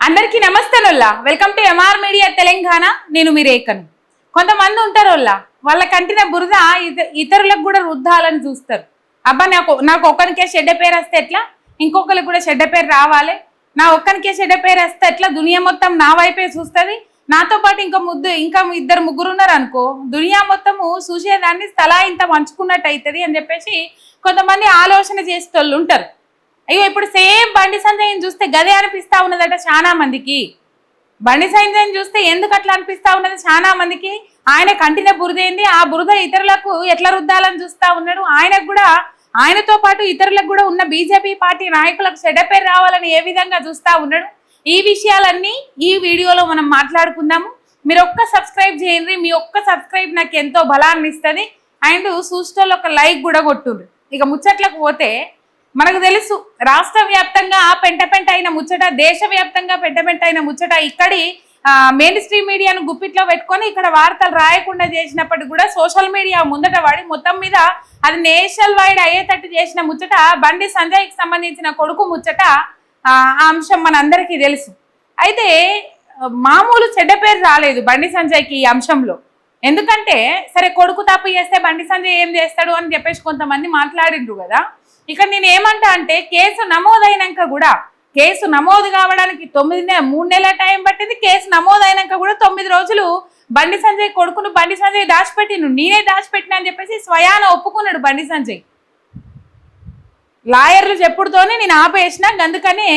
అందరికీ నమస్తేనోల్లా welcome to MR media Telangana. నేను మీ రేఖను. కొంతమంది ఉంటారోల్లా వాళ్ళ కంటిన బురద ఇతరులకు కూడా రుద్దాలని చూస్తారు. అబ్బా నాకు ఒక్కరికే చెడ్డ పేరు వస్తే ఎట్లా, ఇంకొకరికి కూడా చెడ్డ పేరు రావాలి, నా ఒక్కరికే చెడ్డ పేరు వస్తే ఎట్లా, దునియా మొత్తం నా వైపే చూస్తుంది, నాతో పాటు ఇంకా ఇద్దరు ముగ్గురు ఉన్నారు అనుకో, దునియా మొత్తము చూసేదాన్ని స్థలా ఇంత పంచుకున్నట్టు అవుతుంది అని చెప్పేసి కొంతమంది ఆలోచన చేసేటోళ్ళు ఉంటారు. అయ్యో ఇప్పుడు సేమ్ బండి సంజయ్ని చూస్తే గదే అనిపిస్తా ఉన్నదట చాలా మందికి. బండి సంజయ్ని చూస్తే ఎందుకు అట్లా అనిపిస్తా ఉన్నది చాలా మందికి, ఆయన కంటిన బురదేంది, ఆ బురద ఇతరులకు ఎట్లా రుద్దాలని చూస్తా ఉన్నాడు, ఆయనకు కూడా ఆయనతో పాటు ఇతరులకు కూడా ఉన్న బీజేపీ పార్టీ నాయకులకు చెడ్డ పేరు రావాలని ఏ విధంగా చూస్తా ఉన్నాడు. ఈ విషయాలన్నీ ఈ వీడియోలో మనం మాట్లాడుకుందాము. మీరు ఒక్క సబ్స్క్రైబ్ చేయండి, మీ ఒక్క సబ్స్క్రైబ్ నాకు ఎంతో బలాన్ని ఇస్తుంది. అండ్ చూసేటోళ్ళు ఒక లైక్ కూడా కొట్టుండ్రు. ఇక ముచ్చట్లకు పోతే మనకు తెలుసు, రాష్ట్ర వ్యాప్తంగా పెంట అయిన ముచ్చట, దేశవ్యాప్తంగా పెంట అయిన ముచ్చట ఇక్కడి మెయిన్ స్ట్రీమ్ మీడియాను గుప్పిట్లో పెట్టుకొని ఇక్కడ వార్తలు రాయకుండా చేసినప్పటికీ కూడా సోషల్ మీడియా ముందట వాడి మొత్తం మీద అది నేషనల్ వైడ్ అయ్యేటట్టు చేసిన ముచ్చట బండి సంజయ్కి సంబంధించిన కొడుకు ముచ్చట. ఆ అంశం మనందరికీ తెలుసు. అయితే మామూలు చెడ్డ పేరు రాలేదు బండి సంజయ్కి ఈ అంశంలో. ఎందుకంటే సరే కొడుకు తప్పు చేస్తే బండి సంజయ్ ఏం చేస్తాడు అని చెప్పేసి కొంతమంది మాట్లాడిండ్రు కదా. ఇక్కడ నేను ఏమంటా అంటే కేసు నమోదైనాక కూడా, కేసు నమోదు కావడానికి 3 నెలల టైం పట్టింది. కేసు నమోదైనాక కూడా 9 రోజులు బండి సంజయ్ కొడుకును బండి సంజయ్ దాచిపెట్టిను, నేనే దాచిపెట్టినా అని చెప్పేసి స్వయాన ఒప్పుకున్నాడు బండి సంజయ్. లాయర్లు చెప్పుడుతోనే నేను ఆపేసిన, అందుకనే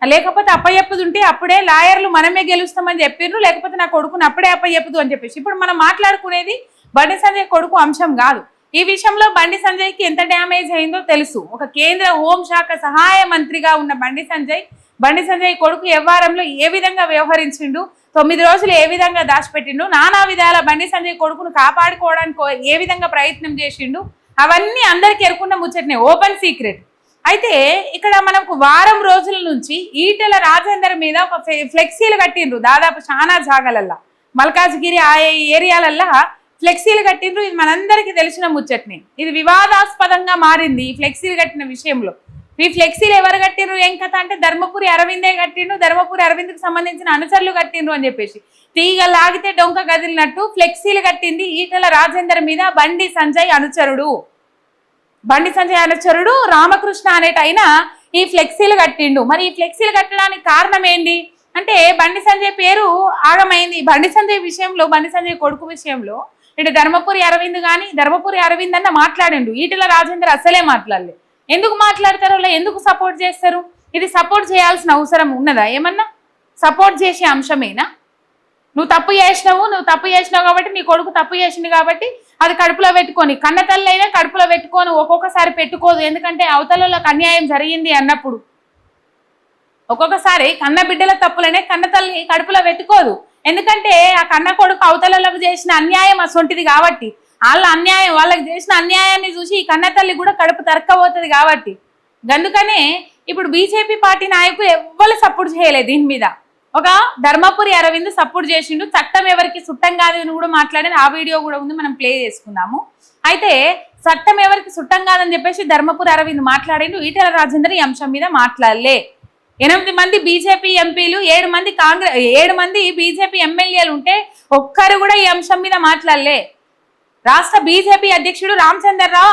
లేకపోతే అప్పచెప్పుదుంటే అప్పుడే లాయర్లు మనమే గెలుస్తామని చెప్పిండ్రు, లేకపోతే నా కొడుకును అప్పుడే అప్పచెప్పుదు అని చెప్పేసి. ఇప్పుడు మనం మాట్లాడుకునేది బండి సంజయ్ కొడుకు అంశం కాదు. ఈ విషయంలో బండి సంజయ్కి ఎంత డ్యామేజ్ అయిందో తెలుసు. ఒక కేంద్ర హోంశాఖ సహాయ మంత్రిగా ఉన్న బండి సంజయ్ కొడుకు వ్యవహారంలో ఏ విధంగా వ్యవహరించిండు, 9 రోజులు ఏ విధంగా దాచిపెట్టిండు, నానా విధాల బండి సంజయ్ కొడుకును కాపాడుకోవడానికి ఏ విధంగా ప్రయత్నం చేసిండు, అవన్నీ అందరికీ ఎరుకున్న ముచ్చటనే, ఓపెన్ సీక్రెట్. అయితే ఇక్కడ మనకు వారం రోజుల నుంచి ఈటెల రాజేందర్ మీద ఒక ఫ్లెక్సీలు కట్టిండ్రు. దాదాపు చాలా జాగాలల్లా, మల్కాజ్గిరి ఆ ఏరియాలల్లా ఫ్లెక్సీలు కట్టిండ్రు. ఇది మనందరికీ తెలిసిన ముచ్చట్ని. ఇది వివాదాస్పదంగా మారింది ఈ ఫ్లెక్సీలు కట్టిన విషయంలో. ఈ ఫ్లెక్సీలు ఎవరు కట్టిండ్రు, ఏం కథ అంటే ధర్మపురి అరవిందే కట్టిండు, ధర్మపురి అరవింద్కి సంబంధించిన అనుచరులు కట్టిండ్రు అని చెప్పేసి తీగ లాగితే డొంక కదిలినట్టు ఫ్లెక్సీలు కట్టింది ఈటెల రాజేందర్ మీద బండి సంజయ్ అనుచరుడు రామకృష్ణ అనేటైన ఈ ఫ్లెక్సీలు కట్టిండు. మరి ఈ ఫ్లెక్సీలు కట్టడానికి కారణం ఏంటి అంటే బండి సంజయ్ పేరు ఆగమైంది. బండి సంజయ్ విషయంలో, బండి సంజయ్ కొడుకు విషయంలో ఇటు ధర్మపురి అరవింద్ అన్న మాట్లాడిండు, ఈటెల రాజేందర్ అసలే మాట్లాడలేదు. ఎందుకు మాట్లాడతారో, ఎందుకు సపోర్ట్ చేస్తారు? ఇది సపోర్ట్ చేయాల్సిన అవసరం ఉన్నదా? ఏమన్నా సపోర్ట్ చేసే అంశమేనా? నువ్వు తప్పు చేసినావు కాబట్టి, నీ కొడుకు తప్పు చేసిండు కాబట్టి అది కడుపులో పెట్టుకొని, కన్న తల్లి అయినా కడుపులో పెట్టుకొని ఒక్కొక్కసారి పెట్టుకోదు. ఎందుకంటే అవతలలోకి అన్యాయం జరిగింది అన్నప్పుడు ఒక్కొక్కసారి కన్న బిడ్డల తప్పులనే కన్న తల్లి కడుపులో పెట్టుకోదు. ఎందుకంటే ఆ కన్న కొడుకు అవతలలకు చేసిన అన్యాయం అసొంటిది కాబట్టి, వాళ్ళకి చేసిన అన్యాయాన్ని చూసి ఈ కన్న తల్లి కూడా కడుపు తరక్కబోతుంది కాబట్టి. అందుకనే ఇప్పుడు బీజేపీ పార్టీ నాయకులు ఎవ్వరు సపోర్ట్ చేయలేదు దీని మీద. ఒక ధర్మపురి అరవింద్ సపోర్ట్ చేసిండు, చట్టం ఎవరికి చుట్టం కాదు అని కూడా మాట్లాడేది. ఆ వీడియో కూడా ఉంది, మనం ప్లే చేసుకుందాము. అయితే చట్టం ఎవరికి చుట్టం కాదని చెప్పేసి ధర్మపురి అరవింద్ మాట్లాడిండు. ఈటెల రాజేందర్ ఈ అంశం మీద మాట్లాడలే. 8 మంది బీజేపీ ఎంపీలు, 7 మంది బీజేపీ ఎమ్మెల్యేలు ఉంటే ఒక్కరు కూడా ఈ అంశం మీద మాట్లాడలే. రాష్ట్ర బీజేపీ అధ్యక్షుడు రామచంద్రరావు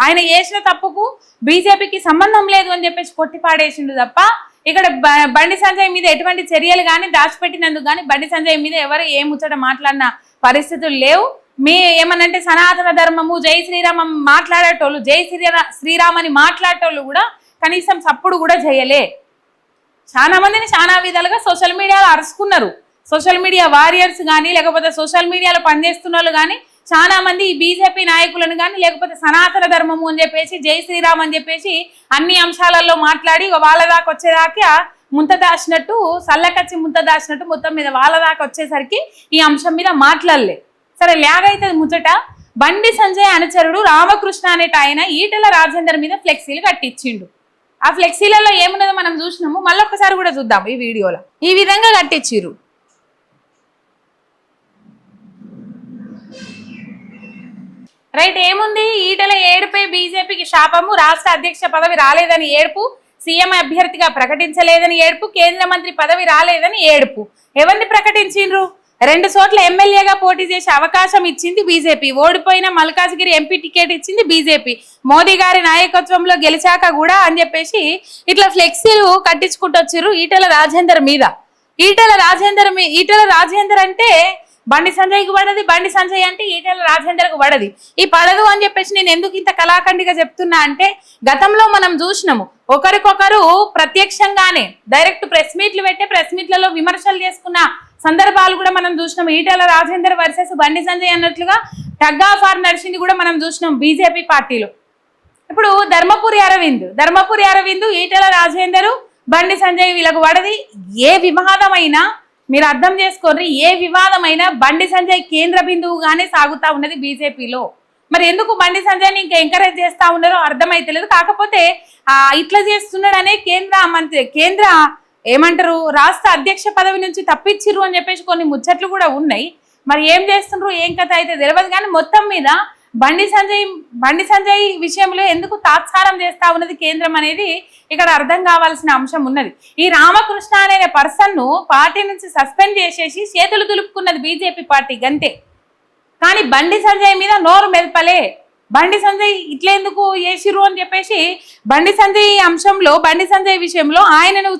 ఆయన చేసిన తప్పుకు బీజేపీకి సంబంధం లేదు అని చెప్పేసి కొట్టిపాడేసిండు తప్ప ఇక్కడ బండి సంజయ్ మీద ఎటువంటి చర్యలు కానీ, దాచిపెట్టినందుకు కానీ బండి సంజయ్ మీద ఎవరు ఏ ముచ్చట మాట్లాడిన పరిస్థితులు లేవు. ఏమనంటే సనాతన ధర్మము, జై శ్రీరామ్ మాట్లాడేటోళ్ళు, జై శ్రీరామ్ అని మాట్లాడేటోళ్ళు కూడా కనీసం సప్పుడు కూడా చేయలే. చాలా మందిని చాలా విధాలుగా సోషల్ మీడియాలో అరుచుకున్నారు. సోషల్ మీడియా వారియర్స్ కానీ, లేకపోతే సోషల్ మీడియాలో పనిచేస్తున్న వాళ్ళు కానీ చాలా మంది ఈ బీజేపీ నాయకులను కానీ, లేకపోతే సనాతన ధర్మము అని చెప్పేసి, జై శ్రీరామ్ అని చెప్పేసి అన్ని అంశాలలో మాట్లాడి వాళ్ళ దాకా వచ్చేదాకా ముంత దాచినట్టు, సల్లకచ్చి ముంత దాచినట్టు మొత్తం మీద వాళ్ళ దాకా వచ్చేసరికి ఈ అంశం మీద మాట్లాడలే. సరే లేగైతే ముచ్చట, బండి సంజయ్ అనుచరుడు రామకృష్ణ అనేట ఆయన ఈటెల రాజేందర్ మీద ఫ్లెక్సీలు కట్టించిండు. ఆ ఫ్లెక్సీలలో ఏమున్నదో మనం చూసినాము, మళ్ళొక్కసారి కూడా చూద్దాం ఈ వీడియోలో. ఈ విధంగా కట్టించిర్రు. రైట్, ఏముంది? ఈటెల ఏడుపై బీజేపీకి శాపము, రాష్ట్ర అధ్యక్ష పదవి రాలేదని ఏడుపు, సీఎం అభ్యర్థిగా ప్రకటించలేదని ఏడుపు, కేంద్ర మంత్రి పదవి రాలేదని ఏడుపు. ఎవరిని ప్రకటించిండ్రు? 2 చోట్ల ఎమ్మెల్యేగా పోటీ చేసే అవకాశం ఇచ్చింది బీజేపీ. ఓడిపోయిన మల్కాజ్గిరి ఎంపీ టికెట్ ఇచ్చింది బీజేపీ. మోదీ గారి నాయకత్వంలో గెలిచాక కూడా అని చెప్పేసి ఇట్లా ఫ్లెక్సీలు కట్టించుకుంటూ వచ్చిర్రు ఈటెల రాజేందర్ మీద. ఈటెల రాజేందర్ అంటే బండి సంజయ్కి పడది, బండి సంజయ్ అంటే ఈటెల రాజేందర్కు పడది. ఈ పడదు అని చెప్పేసి నేను ఎందుకు ఇంత కళాఖండిగా చెప్తున్నా అంటే, గతంలో మనం చూసినాము ఒకరికొకరు ప్రత్యక్షంగానే డైరెక్ట్ ప్రెస్ మీట్లు పెట్టే ప్రెస్ మీట్లలో విమర్శలు చేసుకున్న సందర్భాలు కూడా మనం చూసినాం. ఈటెల రాజేందర్ వర్సెస్ బండి సంజయ్ అన్నట్లుగా టగ్ ఆఫ్ వార్ నడిచింది కూడా మనం చూసినాం బీజేపీ పార్టీలో. ఇప్పుడు ధర్మపురి అరవింద్ ఈటెల రాజేందర్ బండి సంజయ్ వీళ్ళకు పడది. ఏ వివాదమైనా మీరు అర్థం చేసుకోండి, ఏ వివాదమైనా బండి సంజయ్ కేంద్ర బిందువుగానే సాగుతా ఉన్నది బీజేపీలో. మరి ఎందుకు బండి సంజయ్ని ఇంకా ఎంకరేజ్ చేస్తా ఉన్నారో అర్థమైతలేదు. కాకపోతే ఇట్లా చేస్తున్నాడనే కేంద్ర ఏమంటారు రాష్ట్ర అధ్యక్ష పదవి నుంచి తప్పించిర్రు అని చెప్పేసి కొన్ని ముచ్చట్లు కూడా ఉన్నాయి. మరి ఏం చేస్తుండ్రు ఏం కథ అయితే తెలియదు. కానీ మొత్తం మీద బండి సంజయ్ విషయంలో ఎందుకు తాత్సారం చేస్తా ఉన్నది కేంద్రం అనేది ఇక్కడ అర్థం కావాల్సిన అంశం ఉన్నది. ఈ రామకృష్ణ అనే పర్సన్ ను పార్టీ నుంచి సస్పెండ్ చేసేసి చేతులు దులుపుకున్నది బీజేపీ పార్టీ గంతే. కానీ బండి సంజయ్ మీద నోరు మెదపలే. బండి సంజయ్ ఇట్లెందుకు చేసిరు అని చెప్పేసి బండి సంజయ్ విషయంలో ఆయనను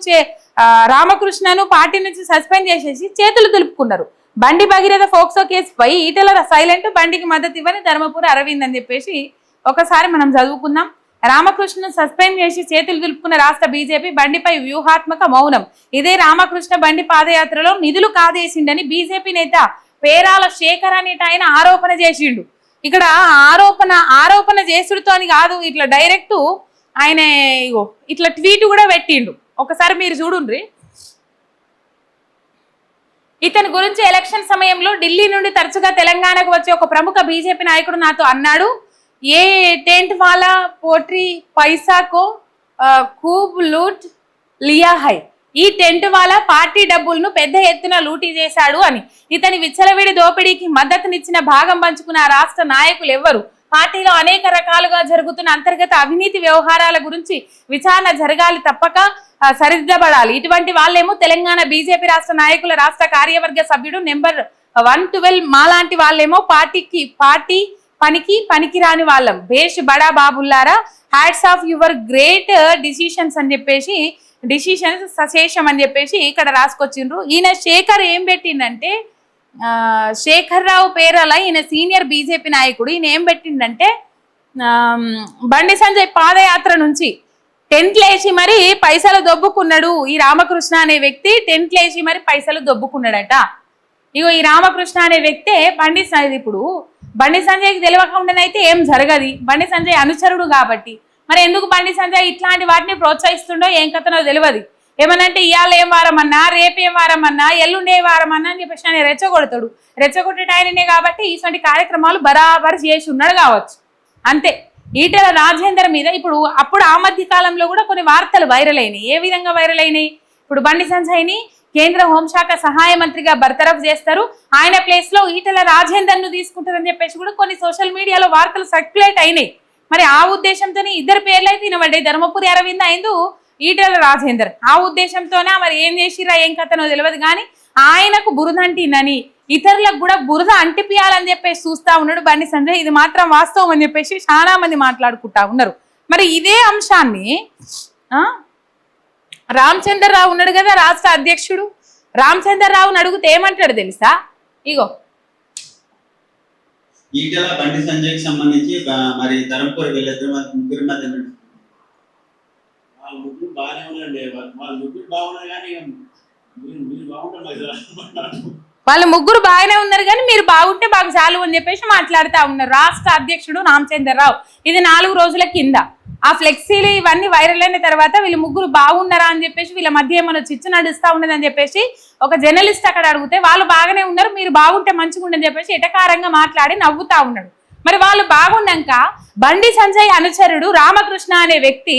రామకృష్ణను పార్టీ నుంచి సస్పెండ్ చేసేసి చేతులు దులుపుకున్నారు. బండి భగీరథ ఫోక్సో కేసుపై ఈటెల సైలెంట్, బండికి మద్దతు ఇవ్వని ధర్మపురి అరవింద్ అని చెప్పేసి ఒకసారి మనం చదువుకుందాం. రామకృష్ణను సస్పెండ్ చేసి చేతులు దులుపుకున్న రాష్ట్ర బీజేపీ, బండిపై వ్యూహాత్మక మౌనం. ఇదే రామకృష్ణ బండి పాదయాత్రలో నిధులు కాదేసిండని బీజేపీ నేత పేరాల శేఖర్ అనేట ఆయన ఆరోపణ చేసిండు. ఇక్కడ ఆరోపణ చేసుడుతో అని కాదు, ఇట్లా డైరెక్ట్ ఆయన ఇట్లా ట్వీట్ కూడా పెట్టిండు. ఒకసారి మీరు చూడుండ్రి. ఇతని గురించి ఎలక్షన్ సమయంలో ఢిల్లీ నుండి తరచుగా తెలంగాణకు వచ్చే ఒక ప్రముఖ బీజేపీ నాయకుడు నాతో అన్నాడు, ఏ టెంట్ వాలా పోట్రీ పైసాకో खूब लूट लिया है। ఈ టెంట్ వాళ్ళ పార్టీ డబ్బులను పెద్ద ఎత్తున లూటీ చేశాడు అని ఇతని విచ్చలవిడి దోపిడీకి మద్దతునిచ్చిన భాగం పంచుకున్న రాష్ట్ర నాయకులు ఎవరు? పార్టీలో అనేక రకాలుగా జరుగుతున్న అంతర్గత అవినీతి వ్యవహారాల గురించి విచారణ జరగాలి, తప్పక సరిదిద్దబడాలి. ఇటువంటి వాళ్ళేమో తెలంగాణ బీజేపీ రాష్ట్ర నాయకుల రాష్ట్ర కార్యవర్గ సభ్యుడు నెంబర్ 112 మాలాంటి వాళ్ళేమో పార్టీ పనికిరాని వాళ్ళం. బేష్ బడా బాబుల్లారా, hats off your great decisions అని చెప్పేసి డిసిషన్స్ సశేషం అని చెప్పేసి ఇక్కడ రాసుకొచ్చిండ్రు. ఈయన శేఖర్ ఏం పెట్టిండంటే, శేఖర్ రావు పేరాల ఈయన సీనియర్ బీజేపీ నాయకుడు. ఈయన ఏం పెట్టిండంటే, బండి సంజయ్ పాదయాత్ర నుంచి టెంట్లేసి మరి పైసలు దొబ్బుకున్నాడు. ఈ రామకృష్ణ అనే వ్యక్తి టెంట్లేసి మరి పైసలు దొబ్బుకున్నాడట. ఇగో ఈ రామకృష్ణ అనే వ్యక్తే ఇప్పుడు బండి సంజయ్కి తెలియకుండానైతే ఏం జరగదు. బండి సంజయ్ అనుచరుడు కాబట్టి మరి ఎందుకు బండి సంజయ్ ఇట్లాంటి వాటిని ప్రోత్సహిస్తుండో ఏం కథనో తెలియదు. ఏమనంటే ఇవాళ ఏం వారం అన్నా, రేపు ఏం వారం అన్నా, ఎల్లుండే వారం అన్నా అని చెప్పేసి ఆయన రెచ్చగొడతాడు. రెచ్చగొట్టేట ఆయననే కాబట్టి ఇటువంటి కార్యక్రమాలు బరాబర్ చేసి ఉన్నాడు కావచ్చు, అంతే. ఈటెల రాజేందర్ మీద అప్పుడు ఆ మధ్య కాలంలో కూడా కొన్ని వార్తలు వైరల్ అయినాయి. ఏ విధంగా వైరల్ అయినాయి? ఇప్పుడు బండి సంజయ్ని కేంద్ర హోంశాఖ సహాయ మంత్రిగా బర్తరఫ్ చేస్తారు, ఆయన ప్లేస్ లో ఈటెల రాజేందర్ ను తీసుకుంటారని చెప్పేసి కూడా కొన్ని సోషల్ మీడియాలో వార్తలు సర్క్యులేట్ అయినాయి. మరి ఆ ఉద్దేశంతోనే ఇద్దరు పేర్లు అయితే వినబడ్డాయి, ధర్మపురి అరవింద్ అయిందు, ఈటెల రాజేందర్. ఆ ఉద్దేశంతోనే మరి ఏం చేసిరా ఏం కథనో తెలియదు. కానీ ఆయనకు బురద అంటిందని ఇతరులకు కూడా బురద అంటిపియాలని చెప్పేసి చూస్తా ఉన్నాడు బండి సంజయ్. ఇది మాత్రం వాస్తవం అని చెప్పేసి చాలా మంది మాట్లాడుకుంటా ఉన్నారు. మరి ఇదే అంశాన్ని రామచంద్రరావు ఉన్నాడు కదా రాష్ట్ర అధ్యక్షుడు, రామచంద్రరావుని అడిగితే ఏమంటాడు తెలుసా? ఇగో ఈటెల బండి సంజయ్కి సంబంధించి మరి ధర్మపురి వీళ్ళిద్దరు ముగ్గురు మధ్య ముగ్గురు బాగానే ఉన్నాయండి. వాళ్ళ ముగ్గురు బాగున్నారు కానీ మీరు బాగుంటారు. వాళ్ళు ముగ్గురు బాగానే ఉన్నారు కానీ మీరు బాగుంటే బాగా చాలు అని చెప్పేసి మాట్లాడుతూ ఉన్నారు రాష్ట్ర అధ్యక్షుడు రామచంద్రరావు. ఇది 4 రోజుల కింద ఆ ఫ్లెక్సీలు ఇవన్నీ వైరల్ అయిన తర్వాత వీళ్ళు ముగ్గురు బాగున్నారా అని చెప్పేసి వీళ్ళ మధ్య ఏమైనా చిచ్చు నడుస్తూ ఉన్నదని చెప్పేసి ఒక జర్నలిస్ట్ అక్కడ అడిగితే వాళ్ళు బాగానే ఉన్నారు, మీరు బాగుంటే మంచిగా ఉండని చెప్పేసి ఎటకారంగా మాట్లాడి నవ్వుతా ఉన్నాడు. మరి వాళ్ళు బాగున్నాక బండి సంజయ్ అనుచరుడు రామకృష్ణ అనే వ్యక్తి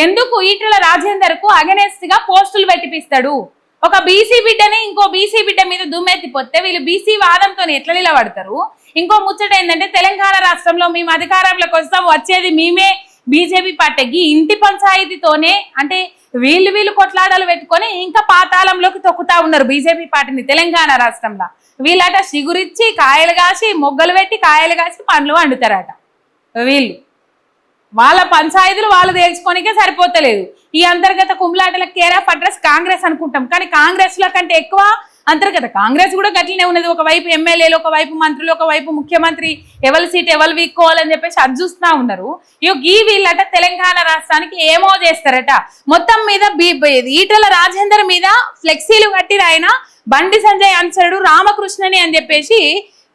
ఎందుకు ఈటెల రాజేందర్ కు అగెనెస్ట్ గా పోస్టులు పెట్టిపిస్తాడు? ఒక బీసీ బిడ్డని ఇంకో బీసీ బిడ్డ మీద దుమ్మెత్తిపోతే వీళ్ళు బీసీ వాదంతో ఎట్లా నిలబడతారు? ఇంకో ముచ్చట ఏంటంటే, తెలంగాణ రాష్ట్రంలో మేము అధికారంలోకి వస్తాం, వచ్చేది మేమే, బీజేపీ పార్టీకి ఇంటి పంచాయతీతోనే అంటే వీళ్ళు కొట్లాడాలు పెట్టుకొని ఇంకా పాతాళంలోకి తొక్కుతా ఉన్నారు బీజేపీ పార్టీని తెలంగాణ రాష్ట్రంలో. వీళ్ళట సిగురిచ్చి కాయలు కాసి మొగ్గలు పెట్టి కాయలు కాసి పండ్లు వండుతారట. వీళ్ళు వాళ్ళ పంచాయతీలు వాళ్ళు తేల్చుకోనికే సరిపోతలేదు. ఈ అంతర్గత కుమ్లాటల కేర్ ఆఫ్ అడ్రస్ కాంగ్రెస్ అనుకుంటాం, కానీ కాంగ్రెస్ల కంటే ఎక్కువ అంతర్గత కాంగ్రెస్ కూడా గట్లనే ఉన్నది. ఒకవైపు ఎమ్మెల్యేలు, ఒకవైపు మంత్రులు, ఒకవైపు ముఖ్యమంత్రి, ఎవరి సీట్ ఎవరు వీక్కోవాలని చెప్పేసి అది చూస్తూ ఉన్నారు. ఈ వీళ్ళట తెలంగాణ రాష్ట్రానికి ఏమో చేస్తారట. మొత్తం మీద ఈటల రాజేందర్ మీద ఫ్లెక్సీలు కట్టిన ఆయన బండి సంజయ్ అనుచరుడు రామకృష్ణని అని చెప్పేసి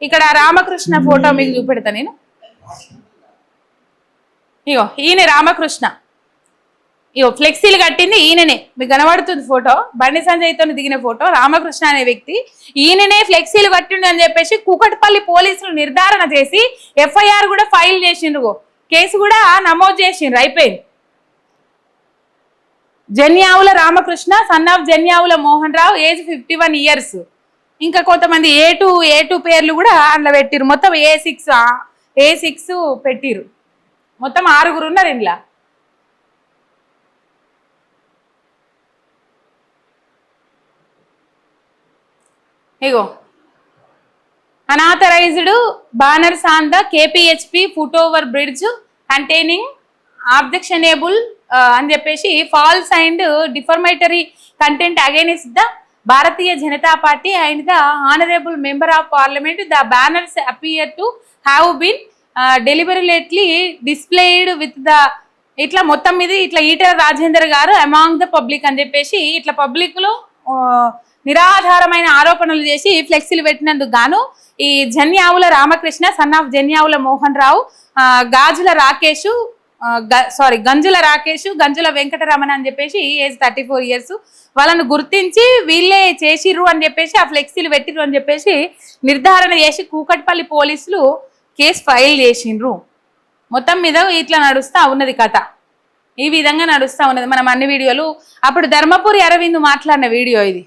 ఇక్కడ రామకృష్ణ ఫోటో మీకు చూపెడతా నేను. ఇగో ఈయన రామకృష్ణ, ఇగో ఫ్లెక్సీలు కట్టింది ఈయననే, మీకు కనబడుతుంది ఫోటో. బండి సంజయ్తో దిగిన ఫోటో. రామకృష్ణ అనే వ్యక్తి ఈయననే ఫ్లెక్సీలు కట్టిండు అని చెప్పేసి కూకట్పల్లి పోలీసులు నిర్ధారణ చేసి ఎఫ్ఐఆర్ కూడా ఫైల్ చేసిండ్రు, కేసు కూడా నమోదు చేసిండ్రు, అయిపోయింది. Janyavula Ramakrishna son of Janyavula Mohan Rao, age 51 years. ఇంకా కొంతమంది ఏ2 పేర్లు కూడా అందులో పెట్టిరు. మొత్తం A6 పెట్టిరు. మొత్తం 6 ఉన్నారు ఇంట్లో. ఇగో unauthorised banners on the KPHP foot over bridge containing objectionable అని చెప్పేసి false and defamatory content against the Bharatiya Janata party and the honourable member of parliament. The banners appear to have been deliberately displayed with the ఇట్లా మొత్తం మీద ఇట్లా ఈటల రాజేందర్ గారు among the public అని చెప్పేసి ఇట్లా పబ్లిక్ లో నిరాధారమైన ఆరోపణలు చేసి ఫ్లెక్సీలు పెట్టినందుకు గాను ఈ జన్యావుల రామకృష్ణ సన్ ఆఫ్ జన్యావుల మోహన్ రావు, గంజుల రాకేష్, గంజుల వెంకటరమణ అని చెప్పేసి ఏజ్ 34 years వాళ్ళను గుర్తించి వీళ్ళే చేసిర్రు అని చెప్పేసి ఆ ఫ్లెక్సీలు పెట్టిర్రు అని చెప్పేసి నిర్ధారణ చేసి కూకట్పల్లి పోలీసులు కేసు ఫైల్ చేసిండ్రు. మొత్తం మీద ఇట్లా నడుస్తా ఉన్నది కథ, ఈ విధంగా నడుస్తా ఉన్నది. మనం అన్ని వీడియోలు అప్పుడు ధర్మపురి అరవింద్ మాట్లాడిన వీడియో ఇది.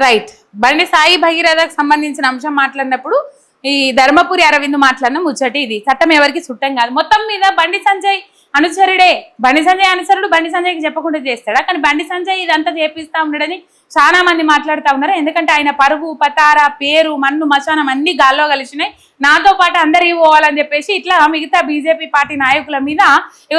రైట్, బండి సాయి భగీరథకు సంబంధించిన అంశం మాట్లాడినప్పుడు ఈ ధర్మపురి అరవింద్ మాట్లాడిన ముచ్చటి ఇది. చట్టం ఎవరికి చుట్టం కాదు. మొత్తం మీద బండి సంజయ్ అనుచరుడే, బండి సంజయ్ అనుచరుడు బండి సంజయ్కి చెప్పకుండా చేస్తాడా? కానీ బండి సంజయ్ ఇదంతా చేపిస్తా ఉన్నాడని చాలా మంది మాట్లాడుతూ ఉన్నారు. ఎందుకంటే ఆయన పరువు, పతార, పేరు, మన్ను, మశానం అన్ని గాల్లో కలిసినాయి. నాతో పాటు అందరి పోవాలని చెప్పేసి ఇట్లా మిగతా బీజేపీ పార్టీ నాయకుల మీద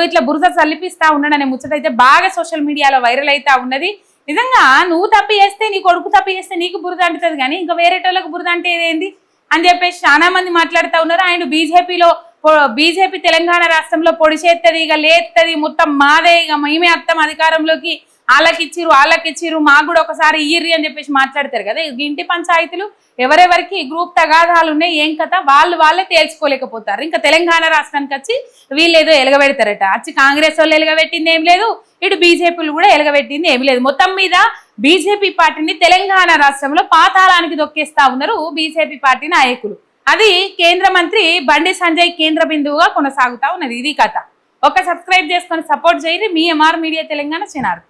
ఇట్లా బురద చల్లిపిస్తా ఉన్నాడనే ముచ్చటైతే బాగా సోషల్ మీడియాలో వైరల్ అవుతా ఉన్నది. నిజంగా నువ్వు తప్పు చేస్తే, నీ కొడుకు తప్పు చేస్తే నీకు బురద అంటుతుంది, కానీ ఇంకా వేరేటోళ్ళకు బురద అంటే ఏంది అని చెప్పేసి చాలా మంది మాట్లాడుతూ ఉన్నారు. ఆయన బీజేపీ తెలంగాణ రాష్ట్రంలో పొడి చేస్తుంది, ఇక లేస్తుంది, మొత్తం మాదే, ఇక మేమే అత్తం అధికారంలోకి, వాళ్ళకిచ్చిరు మాకు కూడా ఒకసారి ఇయ్యిర్రి అని చెప్పేసి మాట్లాడతారు కదా. ఇంటి పంచాయతీలు ఎవరెవరికి గ్రూప్ తగాదాలు ఉన్నాయి, ఏం కథ వాళ్ళే తేల్చుకోలేకపోతారు. ఇంకా తెలంగాణ రాష్ట్రానికి వచ్చి వీళ్ళు ఏదో ఎలగబెడతారట. వచ్చి కాంగ్రెస్ వాళ్ళు ఎలగబెట్టింది ఏం లేదు, ఇటు బీజేపీలు కూడా ఎలగబెట్టింది ఏమి లేదు. మొత్తం మీద బీజేపీ పార్టీని తెలంగాణ రాష్ట్రంలో పాతాళానికి దొక్కేస్తా ఉన్నారు బీజేపీ పార్టీ నాయకులు. అది కేంద్ర మంత్రి బండి సంజయ్ కేంద్ర బిందువుగా కొనసాగుతా ఉన్నది. ఇది కథ. ఒక సబ్స్క్రైబ్ చేసుకొని సపోర్ట్ చేయరు. మీ ఎంఆర్ మీడియా తెలంగాణ ఛానల్.